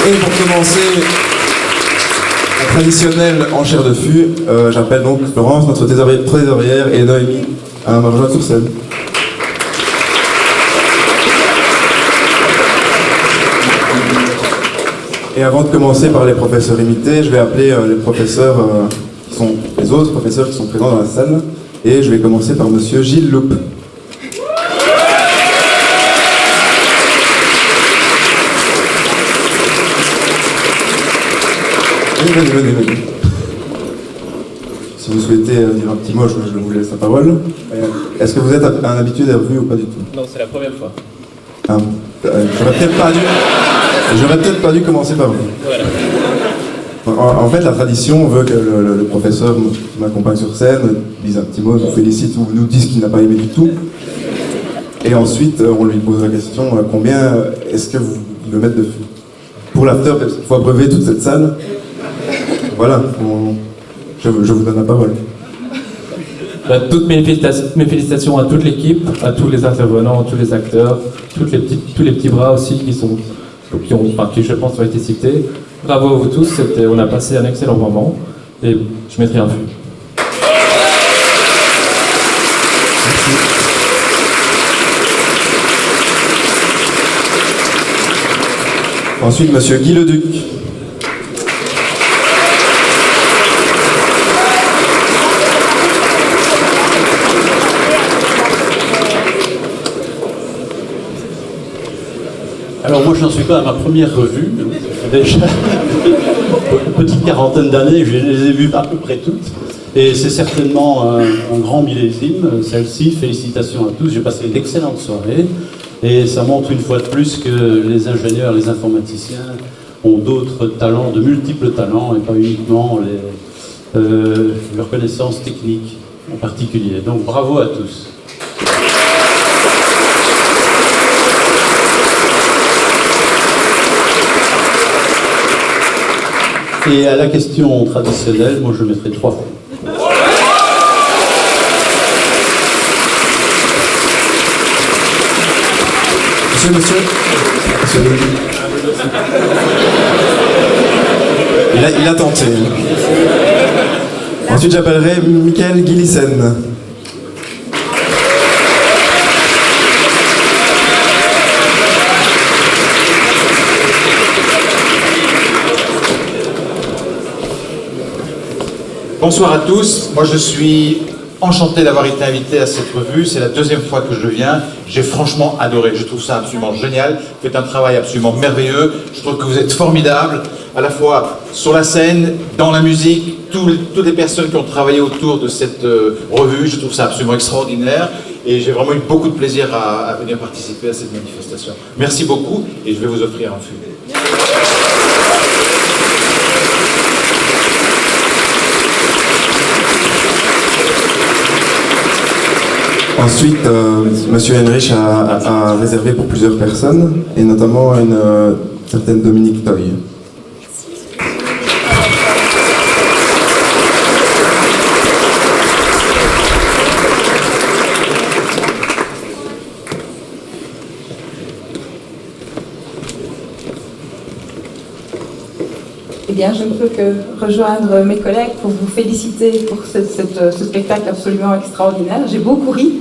Et pour commencer, la traditionnelle enchère de fût, j'appelle donc Florence, notre trésorière, et Noémie à me rejoindre sur scène. Et avant de commencer par les professeurs imités, je vais appeler les professeurs les autres professeurs qui sont présents dans la salle. Et je vais commencer par monsieur Gilles Loup. Venez. Si vous souhaitez dire un petit mot, je vous laisse la parole. Est-ce que vous êtes un habitué des revues ou pas du tout? Non, c'est la première fois. J'aurais peut-être pas dû commencer par vous. Voilà. En fait, la tradition veut que le professeur m'accompagne sur scène, dise un petit mot, nous félicite ou nous dise qu'il n'a pas aimé du tout. Et ensuite, on lui pose la question, combien est-ce que vous le mettez de fût? Pour l'after, il faut abreuver toute cette salle. Voilà, je vous donne la parole. Toutes mes félicitations à toute l'équipe, à tous les intervenants, tous les acteurs, tous les petits bras aussi qui je pense ont été cités. Bravo à vous tous, on a passé un excellent moment et je mettrai un fût. Merci. Ensuite, monsieur Guy Leduc. Alors moi je n'en suis pas à ma première revue, déjà une petite quarantaine d'années, je les ai vues à peu près toutes, et c'est certainement un grand millésime, celle-ci, félicitations à tous, j'ai passé une excellente soirée, et ça montre une fois de plus que les ingénieurs, les informaticiens ont d'autres talents, de multiples talents, et pas uniquement leurs connaissances techniques en particulier, donc bravo à tous. Et à la question traditionnelle, moi je mettrai 3 fois. Monsieur. Il a tenté. Ensuite, j'appellerai Michael Guilissen. Bonsoir à tous, moi je suis enchanté d'avoir été invité à cette revue, c'est la deuxième fois que je viens, j'ai franchement adoré, je trouve ça absolument génial, vous faites un travail absolument merveilleux, je trouve que vous êtes formidables, à la fois sur la scène, dans la musique, toutes les personnes qui ont travaillé autour de cette revue, je trouve ça absolument extraordinaire et j'ai vraiment eu beaucoup de plaisir à venir participer à cette manifestation. Merci beaucoup et je vais vous offrir un fût. Ensuite, monsieur Henrich a réservé pour plusieurs personnes, et notamment une certaine Dominique Toy. Eh bien, je ne peux que rejoindre mes collègues pour vous féliciter pour ce spectacle absolument extraordinaire. J'ai beaucoup ri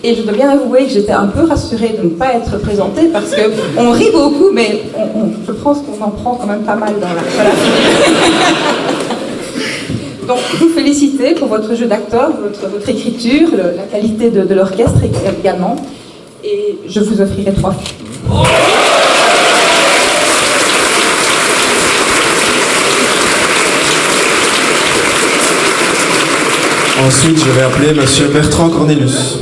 et je dois bien avouer que j'étais un peu rassurée de ne pas être présentée parce qu'on rit beaucoup, mais je pense qu'on en prend quand même pas mal dans la... Voilà. Donc, vous féliciter pour votre jeu d'acteur, votre écriture, la qualité de l'orchestre également. Et je vous offrirai 3 fûts. Ensuite, je vais appeler monsieur Bertrand Cornelius.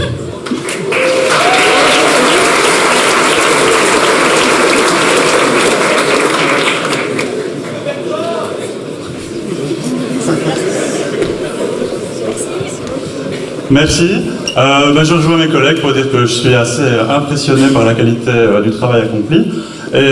Merci. Je rejoins mes collègues pour dire que je suis assez impressionné par la qualité du travail accompli. Et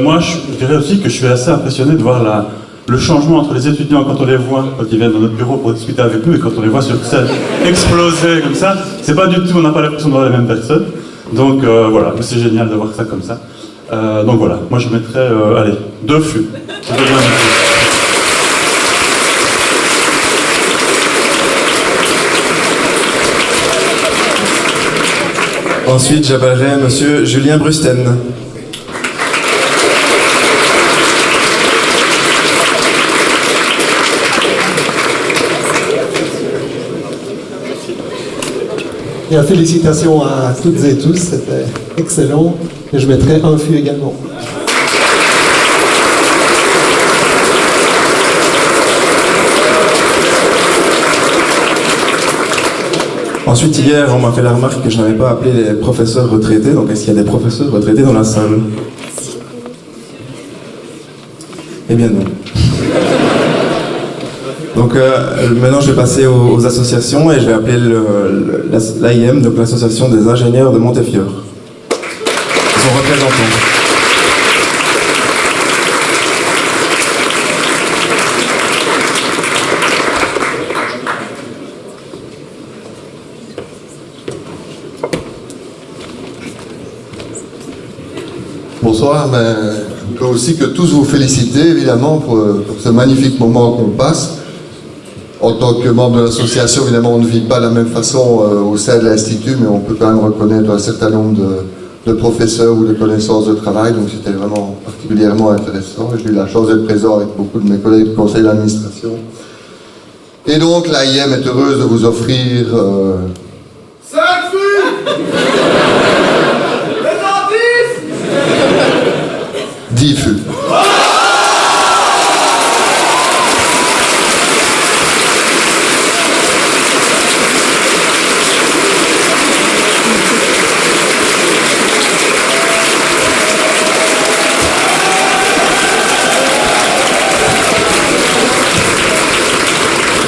moi, je dirais aussi que je suis assez impressionné de voir le changement entre les étudiants quand on les voit, quand ils viennent dans notre bureau pour discuter avec nous, et quand on les voit sur scène exploser comme ça. C'est pas du tout, on n'a pas l'impression de voir les mêmes personnes. Donc voilà, c'est génial de voir ça comme ça. Donc voilà, moi je mettrais, allez, 2 fûts. C'est déjà un fût. Ensuite, j'appellerai Monsieur Julien Brusten. Bien, félicitations à toutes et tous, c'était excellent. Et je mettrai un fût également. Ensuite, hier, on m'a fait la remarque que je n'avais pas appelé les professeurs retraités. Donc, est-ce qu'il y a des professeurs retraités dans la salle? Eh bien non. Donc maintenant, je vais passer aux associations et je vais appeler l'AIM, donc l'association des ingénieurs de Montefiore. Son représentant. Bonsoir, je voudrais aussi que tous vous féliciter évidemment pour ce magnifique moment qu'on passe. En tant que membre de l'association, évidemment, on ne vit pas de la même façon au sein de l'Institut, mais on peut quand même reconnaître un certain nombre de professeurs ou de connaissances de travail, donc c'était vraiment particulièrement intéressant. J'ai eu la chance d'être présent avec beaucoup de mes collègues du conseil d'administration. Et donc, l'AIM est heureuse de vous offrir... 5 fûts 10 fûts.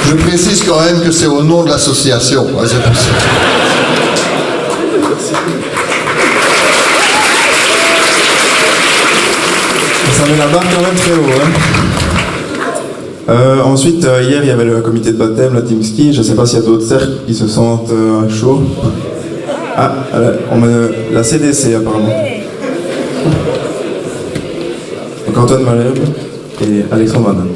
Je précise quand même que c'est au nom de l'association. Ouais, c'est pour ça. Ça met la barre quand même très haut. Hein. Ensuite, hier, il y avait le comité de baptême, la Team Ski. Je ne sais pas s'il y a d'autres cercles qui se sentent chauds. Ah, on met la CDC apparemment. Donc Antoine Malherbe et Alexandre Van Damme.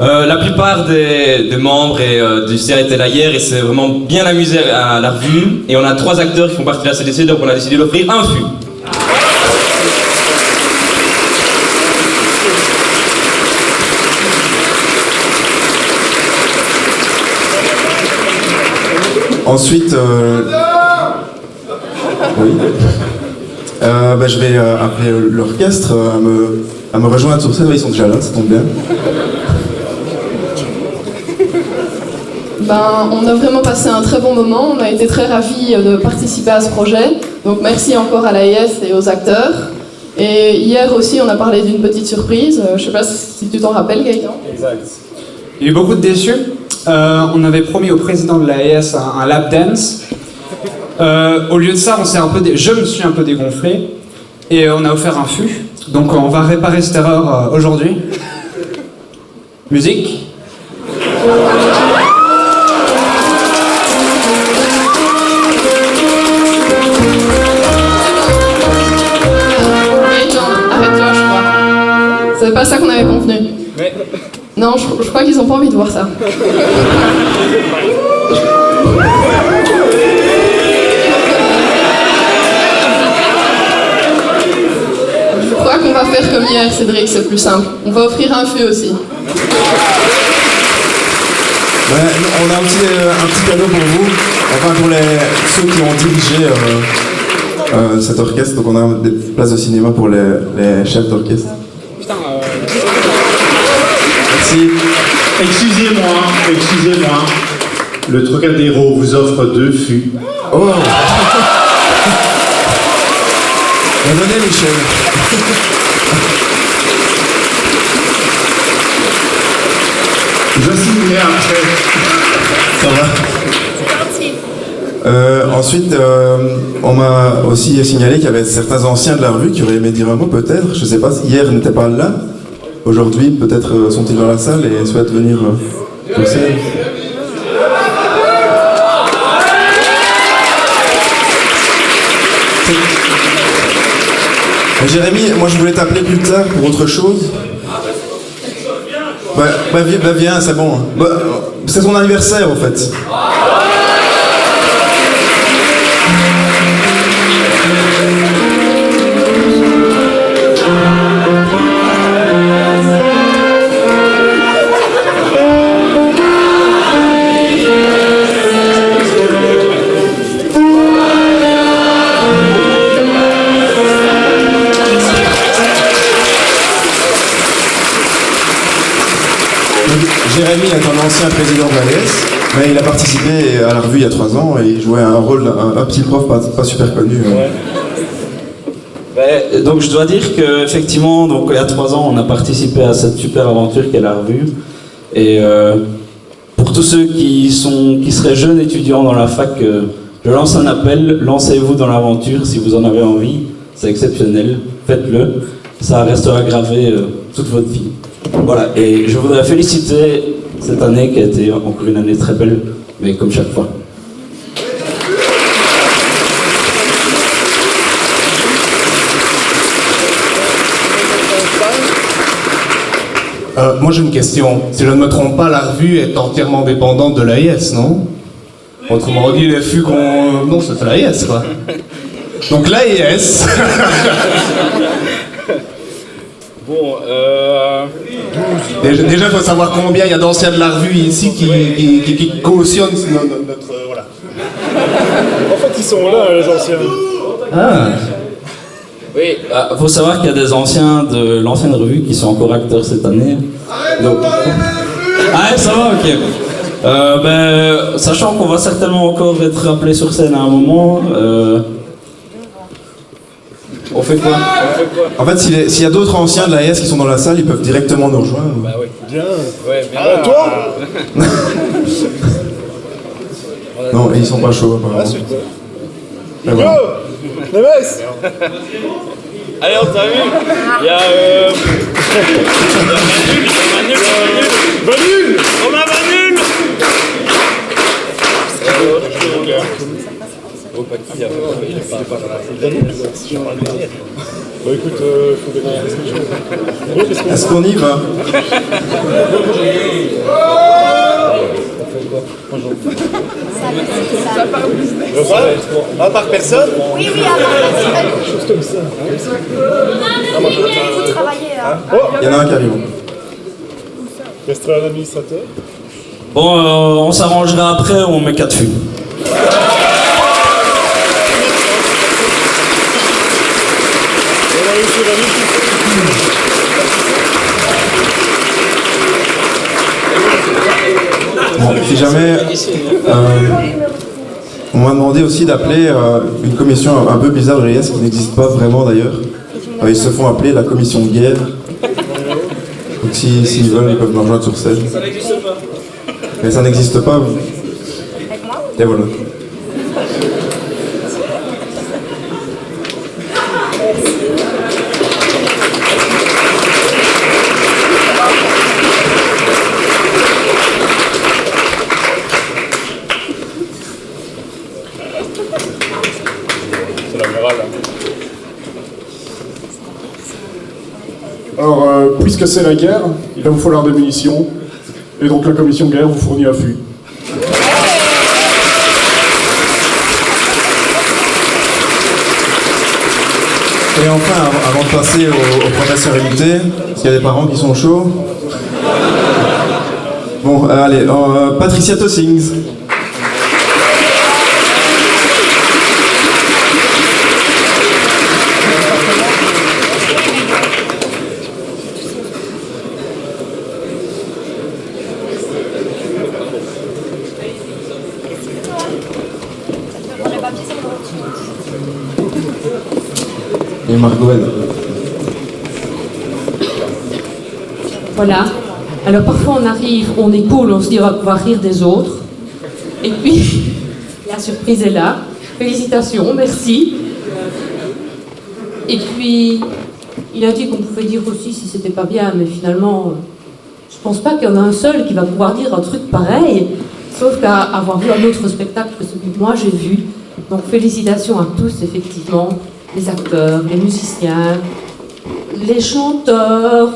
La plupart des membres du CA étaient là hier et s'est vraiment bien amusé à la revue. Et on a 3 acteurs qui font partie de la CDC, donc on a décidé d'offrir un fût. Ensuite, oui. Je vais appeler l'orchestre à me rejoindre sur scène. Ils sont déjà là, ça tombe bien. On a vraiment passé un très bon moment, on a été très ravis de participer à ce projet, donc merci encore à l'AIS et aux acteurs. Et hier aussi on a parlé d'une petite surprise, je ne sais pas si tu t'en rappelles Gaëtan. Exact. Il y a eu beaucoup de déçus, on avait promis au président de l'AIS un lap dance. Au lieu de ça, je me suis un peu dégonflé et on a offert un fût, donc on va réparer cette erreur aujourd'hui. Musique. C'est pas ça qu'on avait convenu. Ouais. Non, je crois qu'ils ont pas envie de voir ça. Je crois qu'on va faire comme hier, Cédric, c'est plus simple. On va offrir un fût aussi. On a aussi un petit cadeau pour vous, enfin pour ceux qui ont dirigé cet orchestre. Donc on a des places de cinéma pour les chefs d'orchestre. Putain, Merci. Excusez-moi. Le Trocadéro vous offre 2 fûts. Oh. Bien donné, Michel. Je signerai après. Ça va. Ensuite, on m'a aussi signalé qu'il y avait certains anciens de la revue qui auraient aimé dire un mot, peut-être. Je ne sais pas, hier ils n'étaient pas là. Aujourd'hui, peut-être sont-ils dans la salle et souhaitent venir sur scène. Jérémy, moi je voulais t'appeler plus tard pour autre chose. Viens, c'est bon. C'est son anniversaire, en fait. Jérémy est un ancien président de l'AES, mais il a participé à la revue il y a 3 ans et il jouait un rôle, un petit prof pas super connu. Donc je dois dire qu'effectivement, il y a 3 ans, on a participé à cette super aventure qu'est la revue. Et pour tous ceux qui seraient jeunes étudiants dans la fac, je lance un appel, lancez-vous dans l'aventure si vous en avez envie, c'est exceptionnel, faites-le, ça restera gravé toute votre vie. Voilà, et je voudrais féliciter cette année qui a été encore une année très belle, mais comme chaque fois. Moi j'ai une question. Si je ne me trompe pas, la revue est entièrement dépendante de l'AIS, non? Autrement dit, les fûts qu'on... Non, c'est l'AIS, quoi. Donc l'AIS... Bon, Déjà, il faut savoir combien il y a d'anciens de la revue ici qui cautionnent notre... voilà. En fait, ils sont là, les anciens. Ah. Oui, il faut savoir qu'il y a des anciens de l'ancienne revue qui sont encore acteurs cette année. Donc... Ah, ça va, ok. Sachant qu'on va certainement encore être rappelé sur scène à un moment, on fait quoi? En fait, s'il y a d'autres anciens de l'AES qui sont dans la salle, ils peuvent directement nous rejoindre. Bah oui. Bien. Ouais, bien. Ah, toi Non, ils sont pas chauds, apparemment. Hugo, Neves. Allez, on t'a vu. Il y a Vanul. On a Vanul. Bon, écoute, faut gagner. Est-ce qu'on y va? À part personne? Oui, à part personne. Chose comme ça. Vous travaillez Il y en a un qui arrive. Restera l'administrateur. Bon, on s'arrangera après, on met 4 fûts. Bon, si jamais on m'a demandé aussi d'appeler une commission un peu bizarre de l'AES qui n'existe pas vraiment d'ailleurs. Ils se font appeler la commission de guerre. Donc s'ils veulent, ils peuvent me rejoindre sur scène. Ça n'existe pas. Mais ça n'existe pas. Et voilà. Alors, puisque c'est la guerre, il va vous falloir des munitions, et donc la commission de guerre vous fournit un fût. Et enfin, avant de passer au professeur invité, parce qu'il y a des parents qui sont chauds. Bon, allez, Patricia Tossings. Et Margot. Voilà. Alors parfois on arrive, on est cool, on se dit on va pouvoir rire des autres. Et puis, la surprise est là. Félicitations, merci. Et puis, il a dit qu'on pouvait dire aussi si c'était pas bien, mais finalement, je pense pas qu'il y en a un seul qui va pouvoir dire un truc pareil, sauf qu'à avoir vu un autre spectacle que celui que moi j'ai vu. Donc félicitations à tous, effectivement. les acteurs, les musiciens, les chanteurs.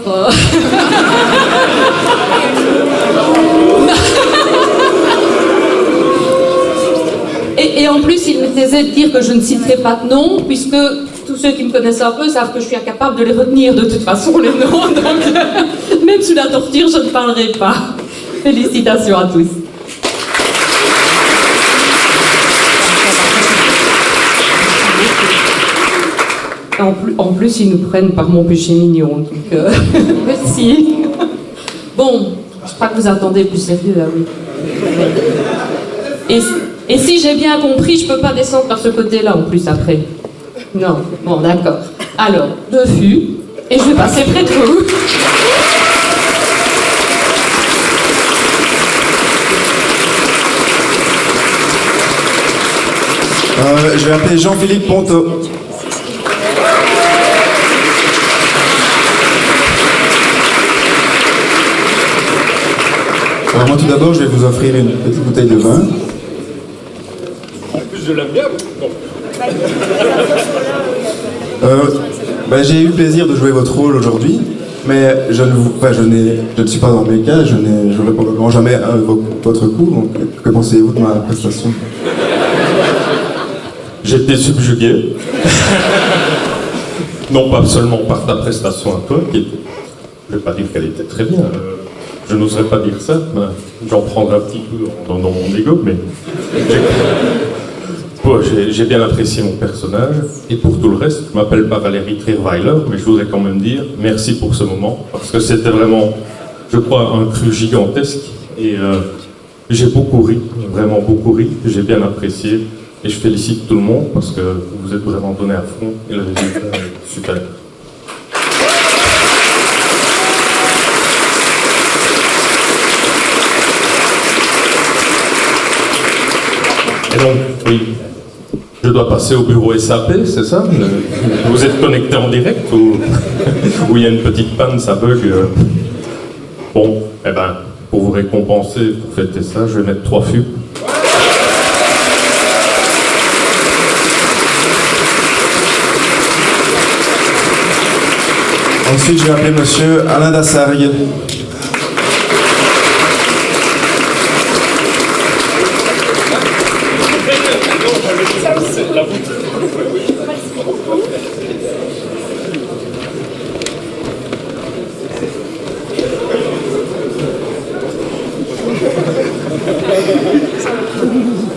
Et en plus, il me taisait de dire que je ne citerai pas de nom, puisque tous ceux qui me connaissent un peu savent que je suis incapable de les retenir de toute façon, les noms. Donc, même sous la torture, je ne parlerai pas. Félicitations à tous. En plus, ils nous prennent par mon péché mignon, donc merci. Bon, je crois que vous attendez plus sérieux, là, oui. Et si j'ai bien compris, je peux pas descendre par ce côté-là en plus après. Non, bon d'accord. Alors, 2 fûts, et je vais passer près de vous. Je vais appeler Jean-Philippe Ponto. Alors moi tout d'abord, je vais vous offrir une petite bouteille de vin. En plus, je l'aime bien. J'ai eu le plaisir de jouer votre rôle aujourd'hui, mais je ne suis pas dans mes cas, je n'aurai probablement jamais votre coup, donc que pensez-vous de ma prestation? J'étais subjugué. Non pas seulement par ta prestation à toi, qui était, je ne vais pas dire qu'elle était très bien, je n'oserais pas dire ça, j'en prendrai un petit peu dans mon ego, mais j'ai bien apprécié mon personnage, et pour tout le reste, je ne m'appelle pas Valérie Trierweiler, mais je voudrais quand même dire merci pour ce moment, parce que c'était vraiment, je crois, un cru gigantesque, et j'ai beaucoup ri, vraiment beaucoup ri, j'ai bien apprécié, et je félicite tout le monde, parce que vous êtes vraiment donné à fond, et le résultat est super. Et donc, oui, je dois passer au bureau SAP, c'est ça? Vous êtes connecté en direct ou il y a une petite panne, ça bug? Bon, eh ben, pour vous récompenser, pour fêter ça, je vais mettre 3 fûts. Ensuite, je vais appeler monsieur Alain Dassargue.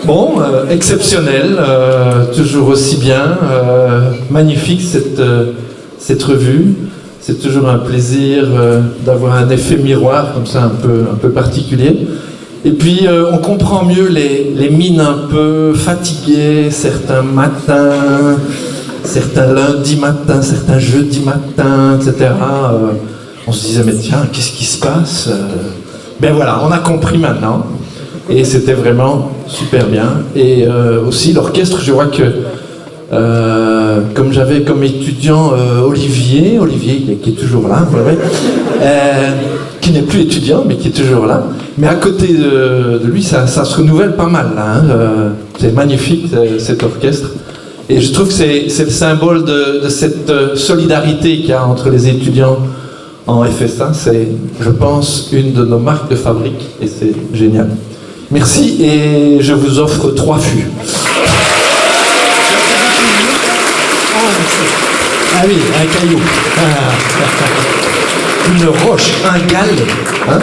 Bon, exceptionnel, toujours aussi bien, magnifique cette revue. C'est toujours un plaisir d'avoir un effet miroir comme ça un peu particulier. Et puis on comprend mieux les mines un peu fatiguées, certains matins, certains lundis matins, certains jeudis matins, etc. On se disait mais tiens, qu'est-ce qui se passe? Ben voilà, on a compris maintenant. Et c'était vraiment super bien. Et aussi l'orchestre, je vois que comme j'avais comme étudiant Olivier qui est toujours là, qui n'est plus étudiant mais qui est toujours là. Mais à côté de lui, ça se renouvelle pas mal là. C'est magnifique cet orchestre. Et je trouve que c'est le symbole de cette solidarité qu'il y a entre les étudiants en FSA. C'est, je pense, une de nos marques de fabrique et c'est génial. Merci et je vous offre 3 fûts. Ah oui, un caillou. Une roche, un galde. Hein,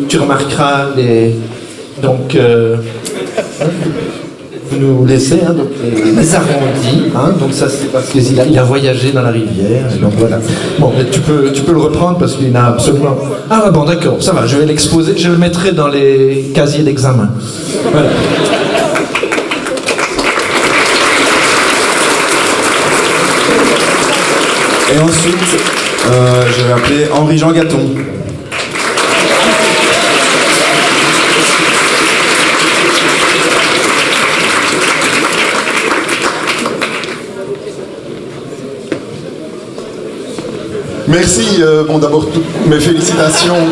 tu remarqueras les... Donc, vous nous laissez hein, donc les arrondis. Hein, donc ça, c'est parce qu'il a voyagé dans la rivière. Et donc voilà. Bon, mais tu peux le reprendre parce qu'il n'a absolument... Ah bon, d'accord, ça va, je vais l'exposer. Je le mettrai dans les casiers d'examen. Voilà. Et ensuite, je vais appeler Henri-Jean Gaton. Merci, bon d'abord toutes mes félicitations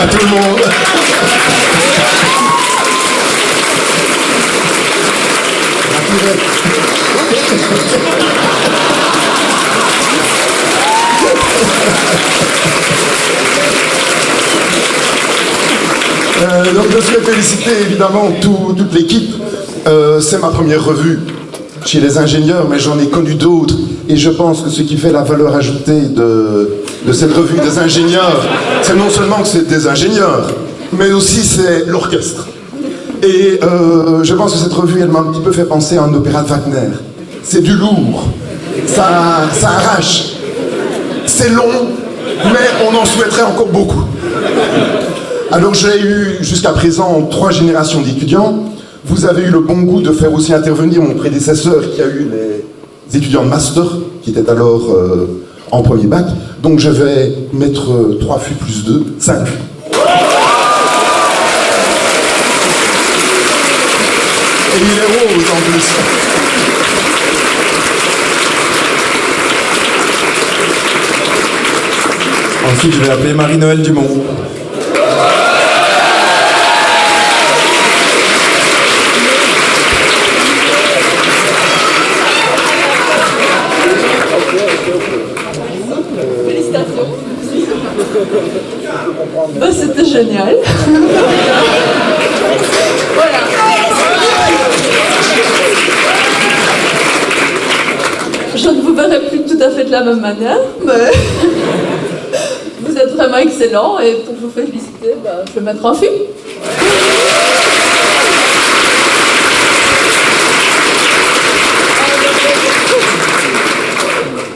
à tout le monde. Donc je souhaite féliciter évidemment toute l'équipe. C'est ma première revue chez les ingénieurs, mais j'en ai connu d'autres. Et je pense que ce qui fait la valeur ajoutée de cette revue des ingénieurs, c'est non seulement que c'est des ingénieurs, mais aussi c'est l'orchestre. Et je pense que cette revue, elle m'a un petit peu fait penser à un opéra de Wagner. C'est du lourd, ça arrache, c'est long, mais on en souhaiterait encore beaucoup. Alors j'ai eu jusqu'à présent 3 générations d'étudiants. Vous avez eu le bon goût de faire aussi intervenir mon prédécesseur qui a eu les étudiants de master, qui étaient alors en premier bac. Donc je vais mettre 3 FU plus 2, 5 FU. Et il est rose en plus. Ensuite, je vais appeler Marie-Noël Dumont. Félicitations. Bah, c'était génial. Voilà. Je ne vous verrai plus tout à fait de la même manière, mais vous êtes vraiment excellent et pour vous féliciter, bah, je vais mettre un film.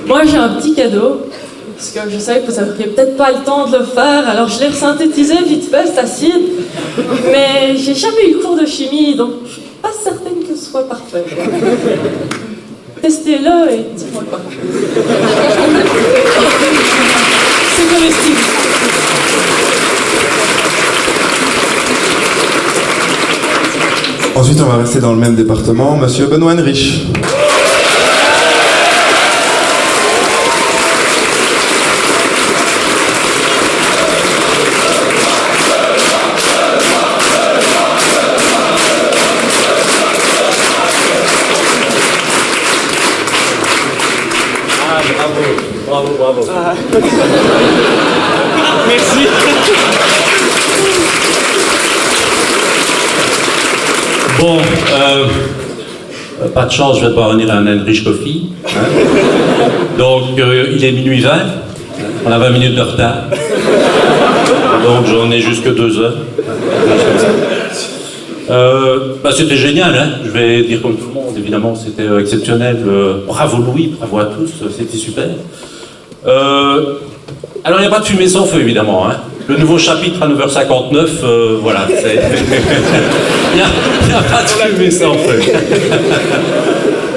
Moi, j'ai un petit cadeau, parce que je sais que vous n'auriez peut-être pas le temps de le faire, alors je l'ai resynthétisé vite fait, cet acide. Mais j'ai jamais eu cours de chimie, donc je suis pas certaine que ce soit parfait. Testez-le et dites-moi quoi. C'est comestible. Ensuite, on va rester dans le même département. Monsieur Benoît Henrich. Bravo. Merci. Bon, pas de chance, je vais devoir venir à un Henrich Coffee. Hein. Donc, il est minuit 20. On a 20 minutes de retard. Donc, j'en ai jusque 2 heures. C'était génial, hein. Je vais dire comme tout le monde, évidemment, c'était exceptionnel. Bravo Louis, bravo à tous, c'était super. Alors, il n'y a pas de fumée sans feu, évidemment. Hein. Le nouveau chapitre à 9h59, voilà. Il n'y a pas de fumée sans feu.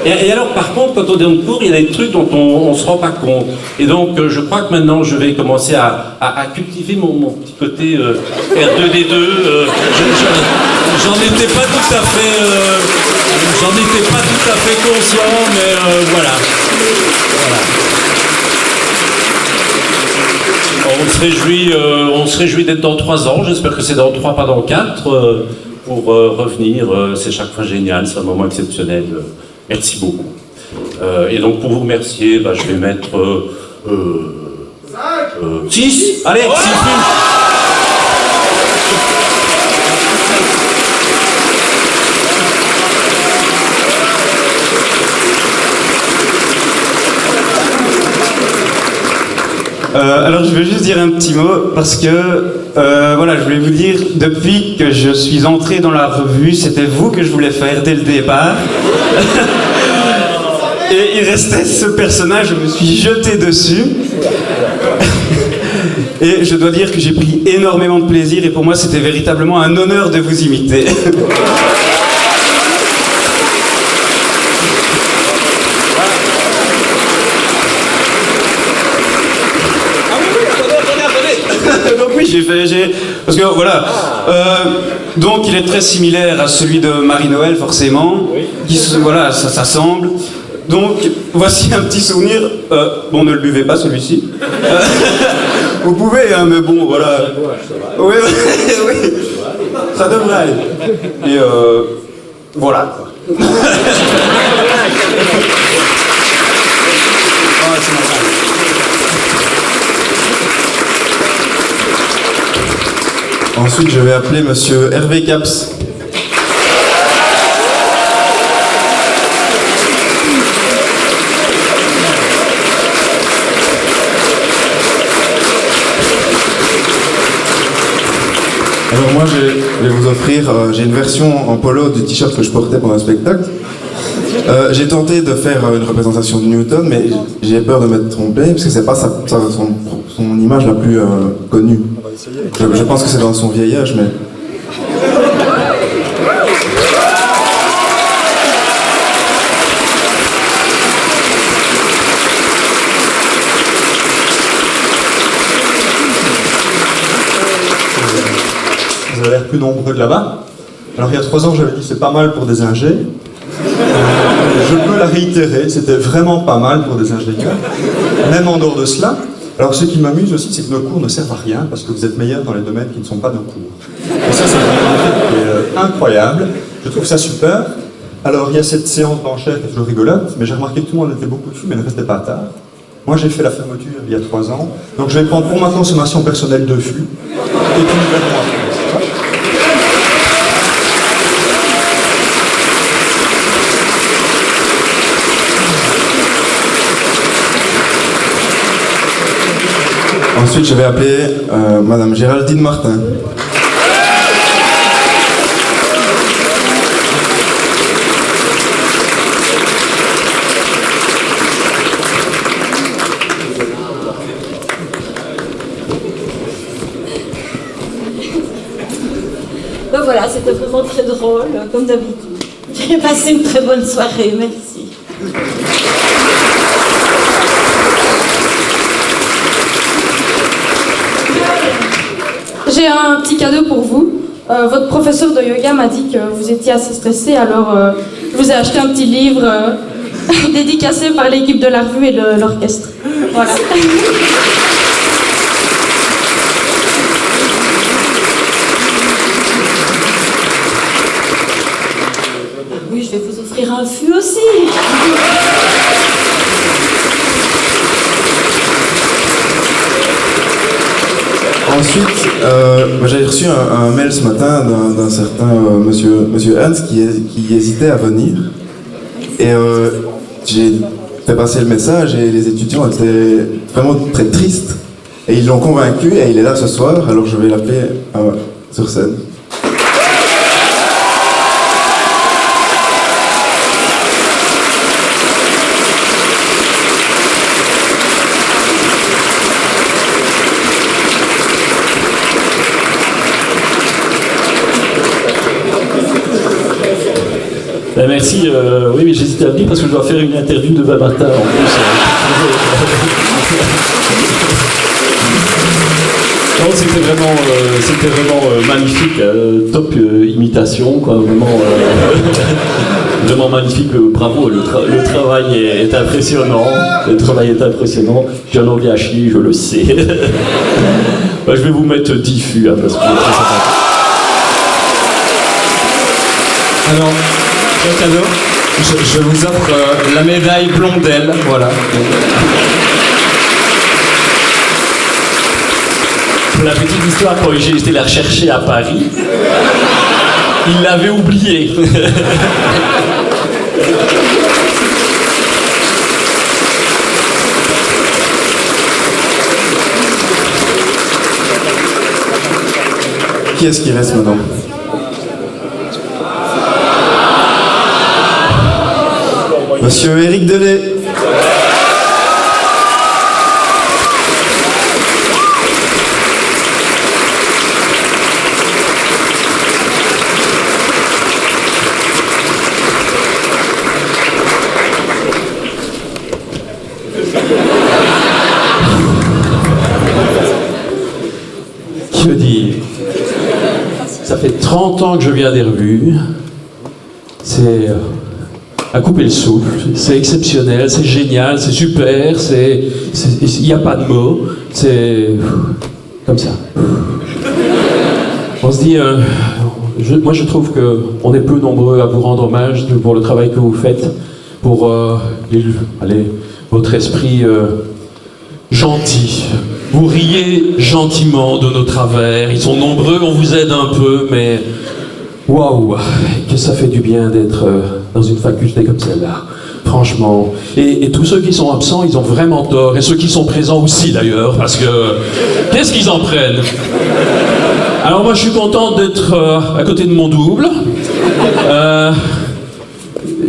Et alors, par contre, quand on est en cours, il y a des trucs dont on ne se rend pas compte. Et donc, je crois que maintenant, je vais commencer à cultiver mon petit côté R2D2. J'en étais pas tout à fait, conscient, mais voilà. On se réjouit d'être dans 3 ans. J'espère que c'est dans 3, pas dans 4, pour revenir. C'est chaque fois génial, c'est un moment exceptionnel. Merci beaucoup. Et donc pour vous remercier, je vais mettre 6. Allez, 6 films. Alors je veux juste dire un petit mot parce que voilà, je voulais vous dire, depuis que je suis entré dans la revue, c'était vous que je voulais faire dès le départ. Et il restait ce personnage, je me suis jeté dessus. Et je dois dire que j'ai pris énormément de plaisir et pour moi c'était véritablement un honneur de vous imiter. Donc oui, parce que voilà, donc il est très similaire à celui de Marie-Noël forcément, voilà, ça semble. Donc voici un petit souvenir, bon ne le buvez pas celui-ci, vous pouvez hein, mais bon voilà, oui, ça devrait aller, et voilà quoi. Ensuite, je vais appeler monsieur Hervé Caps. Alors moi, je vais vous offrir, j'ai une version en polo du t-shirt que je portais pendant le spectacle. J'ai tenté de faire une représentation de Newton, mais j'ai peur de m'être trompé, parce que c'est pas son image la plus connue. Je pense que c'est dans son vieil âge, mais... Vous avez l'air plus nombreux de là-bas. Alors il y a 3 ans, j'avais dit c'est pas mal pour des ingés. Je peux la réitérer, c'était vraiment pas mal pour des ingénieurs. Même en dehors de cela. Alors ce qui m'amuse aussi, c'est que nos cours ne servent à rien parce que vous êtes meilleurs dans les domaines qui ne sont pas nos cours. Et ça, c'est vraiment un truc qui est incroyable. Je trouve ça super. Alors il y a cette séance d'enchères qui est toujours rigolote, mais j'ai remarqué que tout le monde était beaucoup dessus, mais ne restait pas tard. Moi, j'ai fait la fermeture il y a 3 ans, donc je vais prendre pour ma consommation personnelle 2 fûts. Et puis, Ensuite, je vais appeler Madame Géraldine Martin. Ben voilà, c'était vraiment très drôle, comme d'habitude. J'ai passé une très bonne soirée, merci. J'ai un petit cadeau pour vous. Votre professeur de yoga m'a dit que vous étiez assez stressé, alors je vous ai acheté un petit livre dédicacé par l'équipe de la revue et de l'orchestre. Voilà. Oui, je vais vous offrir un fût aussi. Ensuite, j'ai reçu un mail ce matin d'un certain monsieur Hans qui hésitait à venir. Et j'ai fait passer le message et les étudiants étaient vraiment très tristes. Et ils l'ont convaincu et il est là ce soir, alors je vais l'appeler sur scène. Merci, oui, mais j'hésitais à venir parce que je dois faire une interview demain matin en plus. Non, c'était vraiment magnifique, top imitation, quoi, vraiment, vraiment magnifique, bravo, le travail est impressionnant, j'ai un anglais à chier, je le sais. Bah, je vais vous mettre 10 fûts, hein, parce que c'est très sympa. Alors, cadeau, je vous offre la médaille Blondel, voilà. Pour la petite histoire, quand j'ai été la rechercher à Paris, il l'avait oublié. Qui est-ce qui reste maintenant? Monsieur Éric Delay. Que dire? Ça fait 30 ans que je viens des revues. C'est à couper le souffle. C'est exceptionnel, c'est génial, c'est super, il n'y a pas de mots. C'est comme ça. On se dit, moi je trouve qu'on est peu nombreux à vous rendre hommage pour le travail que vous faites, pour votre esprit gentils. Vous riez gentiment de nos travers. Ils sont nombreux, on vous aide un peu, mais waouh, que ça fait du bien d'être dans une faculté comme celle-là. Franchement. Et tous ceux qui sont absents, ils ont vraiment tort. Et ceux qui sont présents aussi, d'ailleurs, parce que qu'est-ce qu'ils en prennent? Alors moi, je suis content d'être à côté de mon double.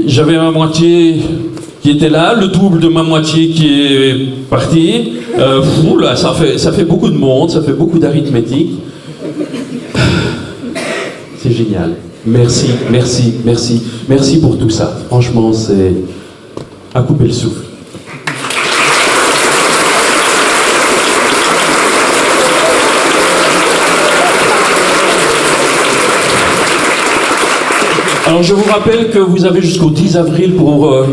J'avais ma moitié qui était là, le double de ma moitié qui est parti. Là, ça fait beaucoup de monde, ça fait beaucoup d'arithmétique. C'est génial. Merci, merci, merci. Merci pour tout ça. Franchement, c'est à couper le souffle. Alors je vous rappelle que vous avez jusqu'au 10 avril pour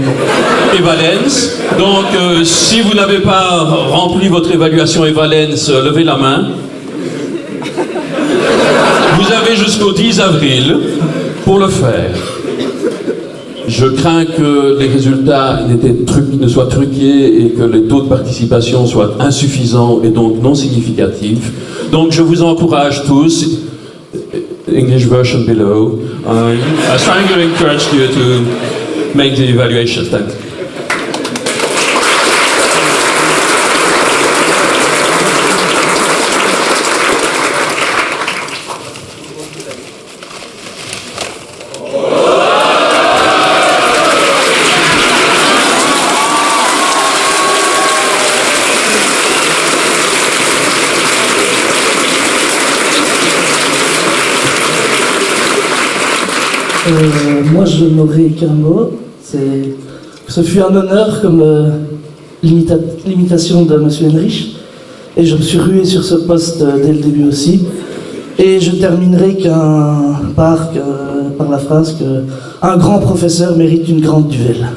Evalence. Donc si vous n'avez pas rempli votre évaluation Evalence, levez la main. Vous avez jusqu'au 10 avril pour le faire. Je crains que les résultats ne soient truqués et que les taux de participation soient insuffisants et donc non significatifs. Donc je vous encourage tous, English version below, I strongly encourage you to make the evaluation. Thanks. Moi, je n'aurai qu'un mot. Ce fut un honneur comme l'imitation de M. Henrich. Et je me suis rué sur ce poste dès le début aussi. Et je terminerai par la phrase que un grand professeur mérite une grande duvel.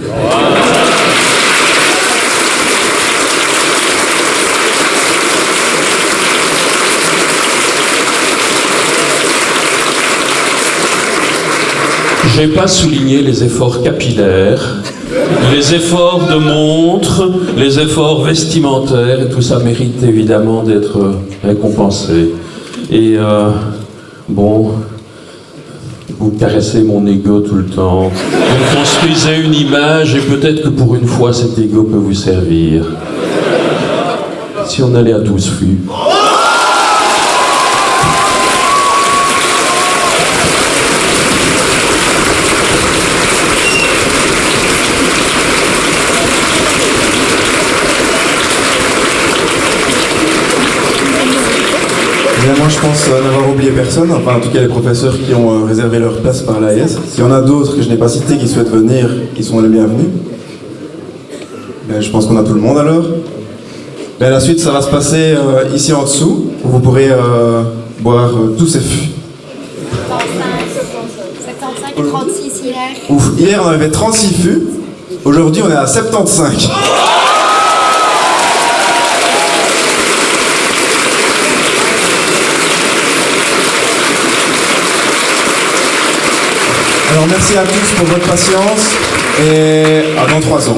Je n'ai pas souligné les efforts capillaires, les efforts de montre, les efforts vestimentaires, et tout ça mérite évidemment d'être récompensé. Et bon, vous caressez mon ego tout le temps, vous construisez une image et peut-être que pour une fois cet ego peut vous servir. Si on allait à 12 flux. Moi je pense n'avoir oublié personne, enfin en tout cas les professeurs qui ont réservé leur place par l'AES. S'il y en a d'autres que je n'ai pas cités qui souhaitent venir, ils sont les bienvenus. Mais je pense qu'on a tout le monde alors. Mais la suite ça va se passer ici en dessous, où vous pourrez boire tous ces fûts. 75 et 36 hier. Ouf, hier on avait 36 fûts, aujourd'hui on est à 75. Alors merci à tous pour votre patience et à dans 3 ans.